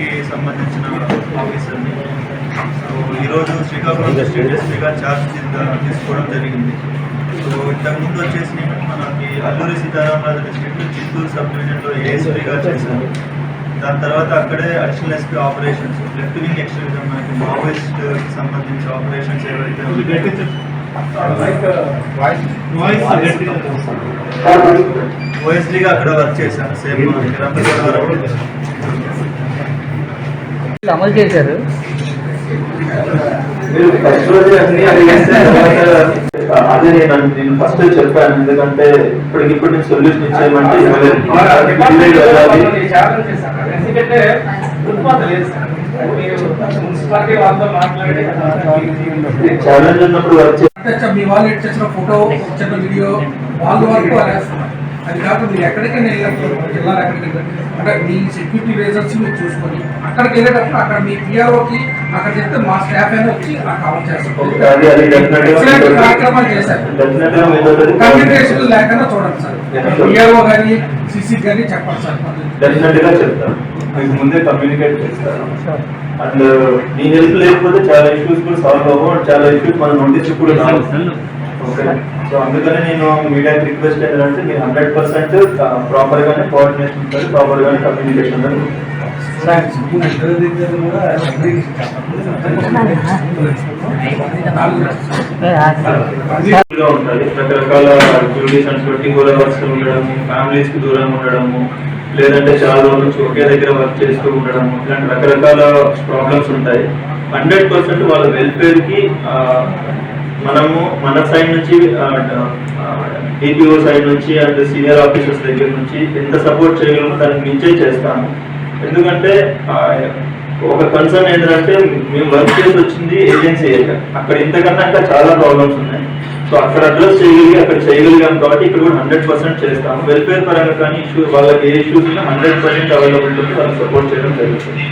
కి సంబంధించిన ఆఫీసర్ని. సో ఈరోజు శ్రీకాకుళం డిస్ట్రిక్ట్ ఎస్పీగా ఛార్జ్ తీసుకోవడం జరిగింది. సో ఇంతకుముందు వచ్చేసి నేను మనకి అల్లూరి సీతారామరాజు డిస్ట్రిక్ట్ చిత్తూరు సబ్ డివిజన్లో ఏఎస్పీగా చేశాను. దాని తర్వాత అక్కడే additional SP operations left wing extremism మనకి మావోయిస్ట్ సంబంధించిన ఆపరేషన్స్ ఏవైతే ఓఎస్డీగా అక్కడ వర్క్ చేశాను. సేమ్ అమలు చేశారు. అదే నేను ఫస్ట్ చెప్పాను, ఎందుకంటే ఇప్పటికిప్పుడు నేను సొల్యూషన్ ఇచ్చేయమంటే ఛాలెంజ్ ఉన్నప్పుడు వర్క్ మీ వాళ్ళు చేసిన ఫోటో చిన్న వీడియో వాళ్ళ వరకు అనేస్తున్నారు. అది కాకుండా మీరు ఎక్కడికైనా జిల్లాలో ఎక్కడికి అంటే మీ సెక్యూరిటీ రీజన్స్ మీరు చూసుకొని అక్కడికి వెళ్ళేటప్పుడు అక్కడ మీ పిఆర్ఓకి అక్కడ చెప్తే మా స్టాఫ్ అయినా వచ్చి కవర్ చేస్తారు. కార్యక్రమాలు చేశారు. కమ్యూనికేషన్ లేకుండా చూడండి సార్. పిఆర్ఓ కానీ సిసి కానీ చెప్పండి సార్. డెఫినెట్ గా చెప్తాను, మీకు ముందే కమ్యూనికేట్ చేస్తాను. అండ్ నీ హెల్ప్ లేకపోతే చాలా ఇష్యూస్ కూడా సాల్వ్ అవ్వవు, చాలా ఇష్యూస్ మన నోటీస్ కూడా రావు. ఓకే, సో అందుకనే నేను మీడియాకి రిక్వెస్ట్ ఏంటంటే మీరు 100% ప్రాపర్ గానే కోఆర్డినేషన్ ఉంటుంది, ప్రాపర్ గానే కమ్యూనికేషన్ ఉంటుంది. రకరకాల డ్యూటీస్ బట్టి కూడా వర్క్స్ ఉండడము, ఫ్యామిలీస్ కి దూరంగా ఉండడము, లేదంటే చాలా రోజుల నుంచి ఒకే దగ్గర వర్క్ చేస్తూ ఉండడము, ఇలాంటి రకరకాల ప్రాబ్లమ్స్ ఉంటాయి. 100% వాళ్ళ వెల్ఫేర్ కి మనము మన సైడ్ నుంచి డిపిఓ సైడ్ నుంచి అండ్ సీనియర్ ఆఫీసర్స్ దగ్గర నుంచి ఎంత సపోర్ట్ చేయగలమో దానికి మించే చేస్తాము. ఎందుకంటే ఒక కన్సర్న్ ఏంటంటే మేము వర్క్ చేసి వచ్చింది ఏజెన్సీ ఏరియా, అక్కడ ఇంతకన్నా ఇంకా చాలా ప్రాబ్లమ్స్ ఉన్నాయి. సో అక్కడ అడ్రస్ అక్కడ చేయగలిగాం కాబట్టి ఇక్కడ కూడా 100% చేస్తాము. వెల్ఫేర్ పరంగా కానీ ఇష్యూ వాళ్ళకి ఏ ఇష్యూస్ ఉన్నా 100% అవైలబిలిటీ వాళ్ళకి సపోర్ట్ చేయడం జరుగుతుంది.